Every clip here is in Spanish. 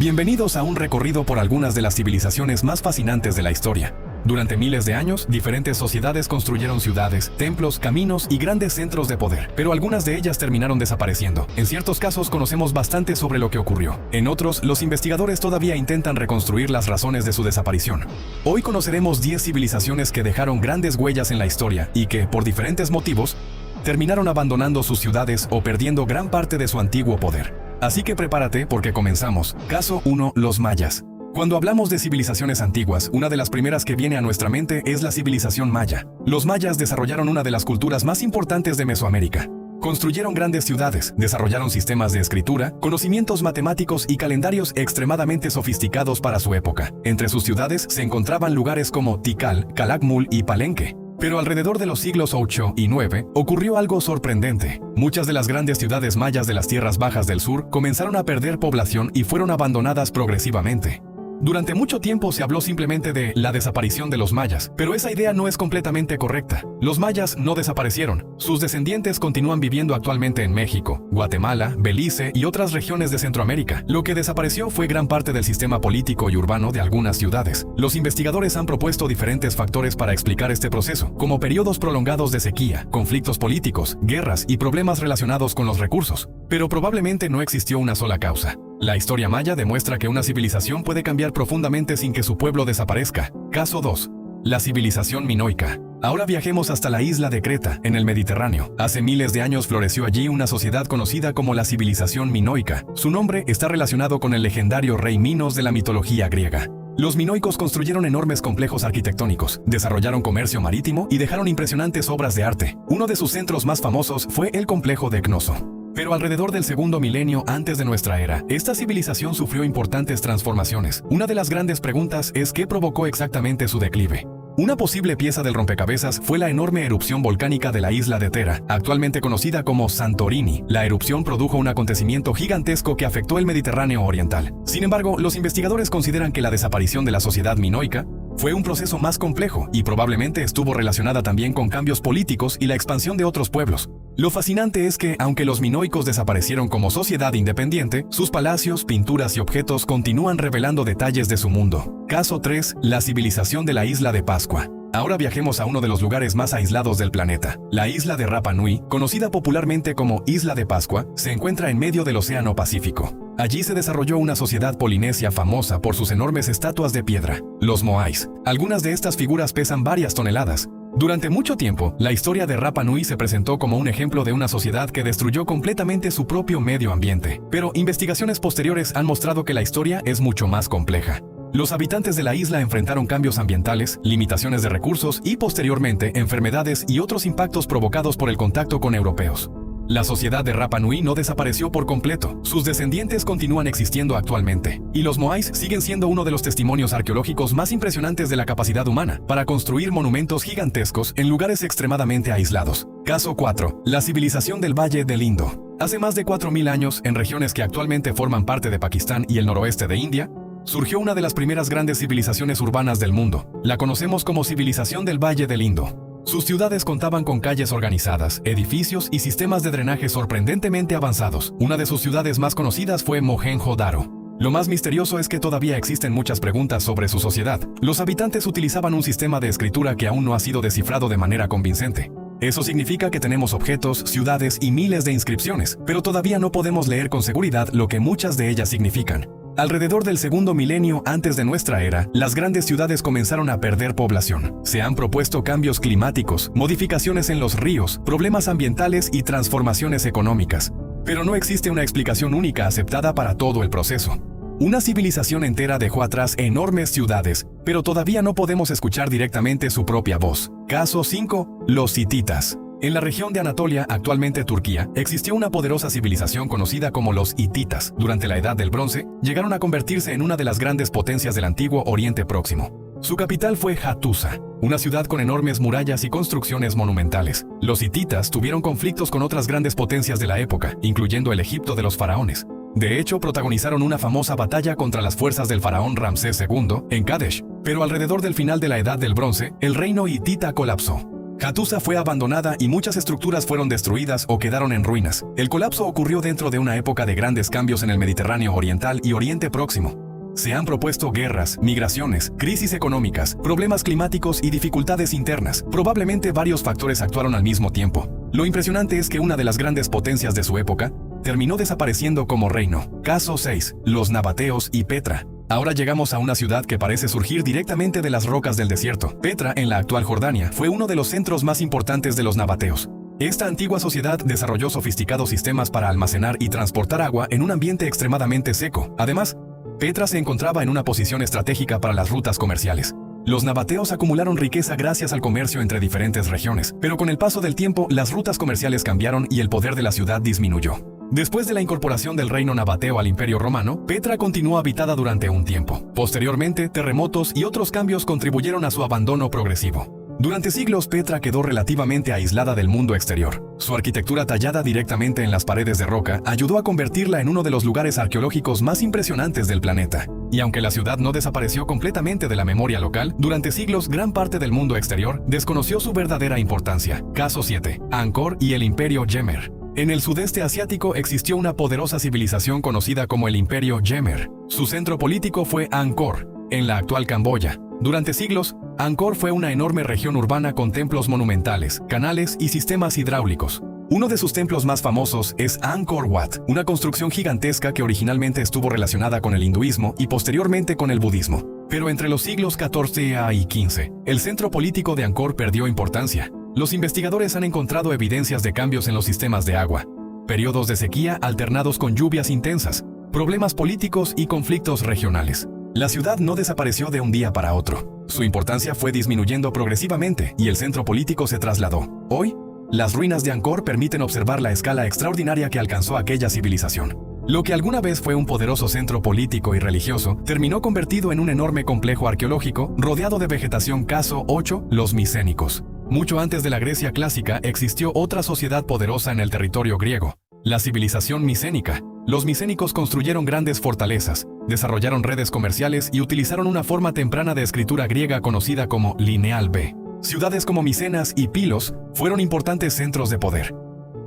Bienvenidos a un recorrido por algunas de las civilizaciones más fascinantes de la historia. Durante miles de años, diferentes sociedades construyeron ciudades, templos, caminos y grandes centros de poder, pero algunas de ellas terminaron desapareciendo. En ciertos casos conocemos bastante sobre lo que ocurrió. En otros, los investigadores todavía intentan reconstruir las razones de su desaparición. Hoy conoceremos 10 civilizaciones que dejaron grandes huellas en la historia y que, por diferentes motivos, terminaron abandonando sus ciudades o perdiendo gran parte de su antiguo poder. Así que prepárate porque comenzamos. Caso 1. Los mayas. Cuando hablamos de civilizaciones antiguas, una de las primeras que viene a nuestra mente es la civilización maya. Los mayas desarrollaron una de las culturas más importantes de Mesoamérica. Construyeron grandes ciudades, desarrollaron sistemas de escritura, conocimientos matemáticos y calendarios extremadamente sofisticados para su época. Entre sus ciudades se encontraban lugares como Tikal, Calakmul y Palenque. Pero alrededor de los siglos 8 y 9 ocurrió algo sorprendente. Muchas de las grandes ciudades mayas de las tierras bajas del sur comenzaron a perder población y fueron abandonadas progresivamente. Durante mucho tiempo se habló simplemente de la desaparición de los mayas, pero esa idea no es completamente correcta. Los mayas no desaparecieron. Sus descendientes continúan viviendo actualmente en México, Guatemala, Belice y otras regiones de Centroamérica. Lo que desapareció fue gran parte del sistema político y urbano de algunas ciudades. Los investigadores han propuesto diferentes factores para explicar este proceso, como periodos prolongados de sequía, conflictos políticos, guerras y problemas relacionados con los recursos. Pero probablemente no existió una sola causa. La historia maya demuestra que una civilización puede cambiar profundamente sin que su pueblo desaparezca. Caso 2. La civilización minoica. Ahora viajemos hasta la isla de Creta, en el Mediterráneo. Hace miles de años floreció allí una sociedad conocida como la civilización minoica. Su nombre está relacionado con el legendario rey Minos de la mitología griega. Los minoicos construyeron enormes complejos arquitectónicos, desarrollaron comercio marítimo y dejaron impresionantes obras de arte. Uno de sus centros más famosos fue el complejo de Cnoso. Pero alrededor del segundo milenio antes de nuestra era, esta civilización sufrió importantes transformaciones. Una de las grandes preguntas es ¿qué provocó exactamente su declive? Una posible pieza del rompecabezas fue la enorme erupción volcánica de la isla de Thera, actualmente conocida como Santorini. La erupción produjo un acontecimiento gigantesco que afectó el Mediterráneo oriental. Sin embargo, los investigadores consideran que la desaparición de la sociedad minoica fue un proceso más complejo y probablemente estuvo relacionada también con cambios políticos y la expansión de otros pueblos. Lo fascinante es que, aunque los minoicos desaparecieron como sociedad independiente, sus palacios, pinturas y objetos continúan revelando detalles de su mundo. Caso 3. La civilización de la isla de Pascua. Ahora viajemos a uno de los lugares más aislados del planeta. La isla de Rapa Nui, conocida popularmente como Isla de Pascua, se encuentra en medio del Océano Pacífico. Allí se desarrolló una sociedad polinesia famosa por sus enormes estatuas de piedra, los moais. Algunas de estas figuras pesan varias toneladas. Durante mucho tiempo, la historia de Rapa Nui se presentó como un ejemplo de una sociedad que destruyó completamente su propio medio ambiente. Pero investigaciones posteriores han mostrado que la historia es mucho más compleja. Los habitantes de la isla enfrentaron cambios ambientales, limitaciones de recursos y, posteriormente, enfermedades y otros impactos provocados por el contacto con europeos. La sociedad de Rapa Nui no desapareció por completo. Sus descendientes continúan existiendo actualmente. Y los moais siguen siendo uno de los testimonios arqueológicos más impresionantes de la capacidad humana para construir monumentos gigantescos en lugares extremadamente aislados. Caso 4. La civilización del Valle del Indo. Hace más de 4000 años, en regiones que actualmente forman parte de Pakistán y el noroeste de India, surgió una de las primeras grandes civilizaciones urbanas del mundo. La conocemos como civilización del Valle del Indo. Sus ciudades contaban con calles organizadas, edificios y sistemas de drenaje sorprendentemente avanzados. Una de sus ciudades más conocidas fue Mohenjo-Daro. Lo más misterioso es que todavía existen muchas preguntas sobre su sociedad. Los habitantes utilizaban un sistema de escritura que aún no ha sido descifrado de manera convincente. Eso significa que tenemos objetos, ciudades y miles de inscripciones, pero todavía no podemos leer con seguridad lo que muchas de ellas significan. Alrededor del segundo milenio antes de nuestra era, las grandes ciudades comenzaron a perder población. Se han propuesto cambios climáticos, modificaciones en los ríos, problemas ambientales y transformaciones económicas. Pero no existe una explicación única aceptada para todo el proceso. Una civilización entera dejó atrás enormes ciudades, pero todavía no podemos escuchar directamente su propia voz. Caso 5. Los hititas. En la región de Anatolia, actualmente Turquía, existió una poderosa civilización conocida como los hititas. Durante la Edad del Bronce, llegaron a convertirse en una de las grandes potencias del antiguo Oriente Próximo. Su capital fue Hattusa, una ciudad con enormes murallas y construcciones monumentales. Los hititas tuvieron conflictos con otras grandes potencias de la época, incluyendo el Egipto de los faraones. De hecho, protagonizaron una famosa batalla contra las fuerzas del faraón Ramsés II en Kadesh. Pero alrededor del final de la Edad del Bronce, el reino hitita colapsó. Hattusa fue abandonada y muchas estructuras fueron destruidas o quedaron en ruinas. El colapso ocurrió dentro de una época de grandes cambios en el Mediterráneo Oriental y Oriente Próximo. Se han propuesto guerras, migraciones, crisis económicas, problemas climáticos y dificultades internas. Probablemente varios factores actuaron al mismo tiempo. Lo impresionante es que una de las grandes potencias de su época terminó desapareciendo como reino. Caso 6. Los nabateos y Petra. Ahora llegamos a una ciudad que parece surgir directamente de las rocas del desierto. Petra, en la actual Jordania, fue uno de los centros más importantes de los nabateos. Esta antigua sociedad desarrolló sofisticados sistemas para almacenar y transportar agua en un ambiente extremadamente seco. Además, Petra se encontraba en una posición estratégica para las rutas comerciales. Los nabateos acumularon riqueza gracias al comercio entre diferentes regiones, pero con el paso del tiempo, las rutas comerciales cambiaron y el poder de la ciudad disminuyó. Después de la incorporación del reino nabateo al Imperio Romano, Petra continuó habitada durante un tiempo. Posteriormente, terremotos y otros cambios contribuyeron a su abandono progresivo. Durante siglos, Petra quedó relativamente aislada del mundo exterior. Su arquitectura tallada directamente en las paredes de roca ayudó a convertirla en uno de los lugares arqueológicos más impresionantes del planeta. Y aunque la ciudad no desapareció completamente de la memoria local, durante siglos gran parte del mundo exterior desconoció su verdadera importancia. Caso 7. Angkor y el Imperio Jemer. En el sudeste asiático existió una poderosa civilización conocida como el Imperio Jemer. Su centro político fue Angkor, en la actual Camboya. Durante siglos, Angkor fue una enorme región urbana con templos monumentales, canales y sistemas hidráulicos. Uno de sus templos más famosos es Angkor Wat, una construcción gigantesca que originalmente estuvo relacionada con el hinduismo y posteriormente con el budismo. Pero entre los siglos XIV y XV, el centro político de Angkor perdió importancia. Los investigadores han encontrado evidencias de cambios en los sistemas de agua, periodos de sequía alternados con lluvias intensas, problemas políticos y conflictos regionales. La ciudad no desapareció de un día para otro. Su importancia fue disminuyendo progresivamente y el centro político se trasladó. Hoy, las ruinas de Angkor permiten observar la escala extraordinaria que alcanzó aquella civilización. Lo que alguna vez fue un poderoso centro político y religioso, terminó convertido en un enorme complejo arqueológico rodeado de vegetación. Caso 8. Los micénicos. Mucho antes de la Grecia clásica existió otra sociedad poderosa en el territorio griego, la civilización micénica. Los micénicos construyeron grandes fortalezas, desarrollaron redes comerciales y utilizaron una forma temprana de escritura griega conocida como lineal B. Ciudades como Micenas y Pilos fueron importantes centros de poder.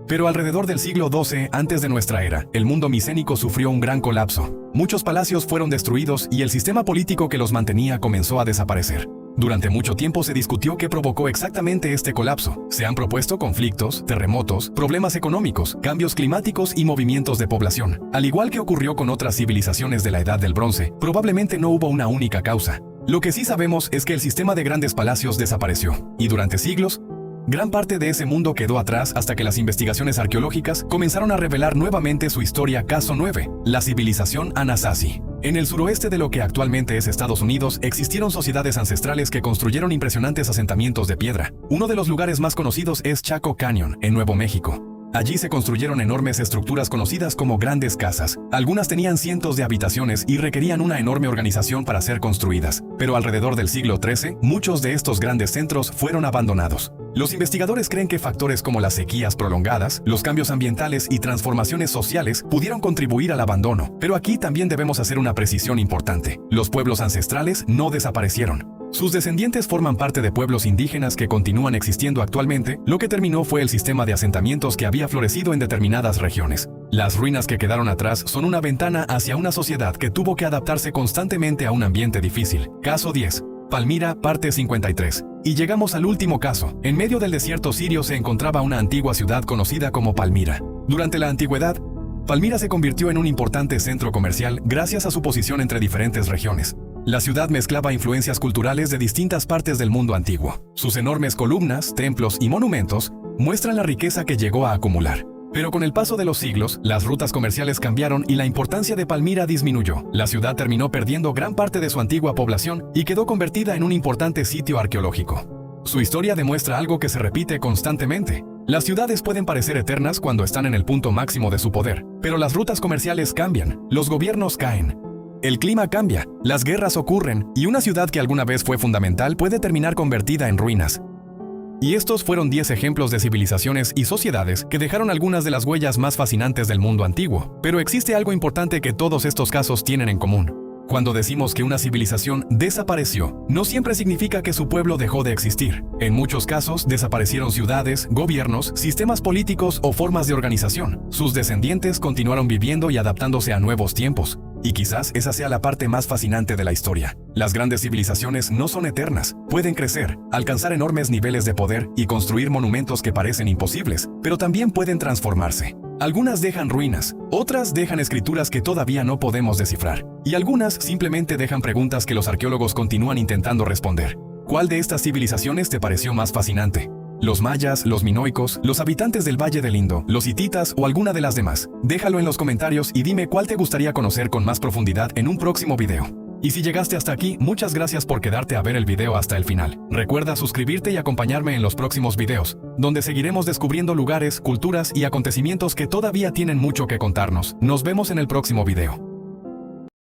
Pero alrededor del siglo XII antes de nuestra era, el mundo micénico sufrió un gran colapso. Muchos palacios fueron destruidos y el sistema político que los mantenía comenzó a desaparecer. Durante mucho tiempo se discutió qué provocó exactamente este colapso. Se han propuesto conflictos, terremotos, problemas económicos, cambios climáticos y movimientos de población. Al igual que ocurrió con otras civilizaciones de la Edad del Bronce, probablemente no hubo una única causa. Lo que sí sabemos es que el sistema de grandes palacios desapareció, y durante siglos, gran parte de ese mundo quedó atrás hasta que las investigaciones arqueológicas comenzaron a revelar nuevamente su historia. Caso 9. La civilización Anasazi. En el suroeste de lo que actualmente es Estados Unidos, existieron sociedades ancestrales que construyeron impresionantes asentamientos de piedra. Uno de los lugares más conocidos es Chaco Canyon, en Nuevo México. Allí se construyeron enormes estructuras conocidas como grandes casas. Algunas tenían cientos de habitaciones y requerían una enorme organización para ser construidas. Pero alrededor del siglo XIII, muchos de estos grandes centros fueron abandonados. Los investigadores creen que factores como las sequías prolongadas, los cambios ambientales y transformaciones sociales pudieron contribuir al abandono. Pero aquí también debemos hacer una precisión importante. Los pueblos ancestrales no desaparecieron. Sus descendientes forman parte de pueblos indígenas que continúan existiendo actualmente. Lo que terminó fue el sistema de asentamientos que había florecido en determinadas regiones. Las ruinas que quedaron atrás son una ventana hacia una sociedad que tuvo que adaptarse constantemente a un ambiente difícil. Caso 10. Palmira, parte 53. Y llegamos al último caso. En medio del desierto sirio se encontraba una antigua ciudad conocida como Palmira. Durante la antigüedad, Palmira se convirtió en un importante centro comercial gracias a su posición entre diferentes regiones. La ciudad mezclaba influencias culturales de distintas partes del mundo antiguo. Sus enormes columnas, templos y monumentos muestran la riqueza que llegó a acumular. Pero con el paso de los siglos, las rutas comerciales cambiaron y la importancia de Palmira disminuyó. La ciudad terminó perdiendo gran parte de su antigua población y quedó convertida en un importante sitio arqueológico. Su historia demuestra algo que se repite constantemente. Las ciudades pueden parecer eternas cuando están en el punto máximo de su poder, pero las rutas comerciales cambian, los gobiernos caen. El clima cambia, las guerras ocurren y una ciudad que alguna vez fue fundamental puede terminar convertida en ruinas. Y estos fueron 10 ejemplos de civilizaciones y sociedades que dejaron algunas de las huellas más fascinantes del mundo antiguo. Pero existe algo importante que todos estos casos tienen en común. Cuando decimos que una civilización desapareció, no siempre significa que su pueblo dejó de existir. En muchos casos, desaparecieron ciudades, gobiernos, sistemas políticos o formas de organización. Sus descendientes continuaron viviendo y adaptándose a nuevos tiempos. Y quizás esa sea la parte más fascinante de la historia. Las grandes civilizaciones no son eternas. Pueden crecer, alcanzar enormes niveles de poder y construir monumentos que parecen imposibles, pero también pueden transformarse. Algunas dejan ruinas, otras dejan escrituras que todavía no podemos descifrar, y algunas simplemente dejan preguntas que los arqueólogos continúan intentando responder. ¿Cuál de estas civilizaciones te pareció más fascinante? ¿Los mayas, los minoicos, los habitantes del Valle del Indo, los hititas o alguna de las demás? Déjalo en los comentarios y dime cuál te gustaría conocer con más profundidad en un próximo video. Y si llegaste hasta aquí, muchas gracias por quedarte a ver el video hasta el final. Recuerda suscribirte y acompañarme en los próximos videos, donde seguiremos descubriendo lugares, culturas y acontecimientos que todavía tienen mucho que contarnos. Nos vemos en el próximo video.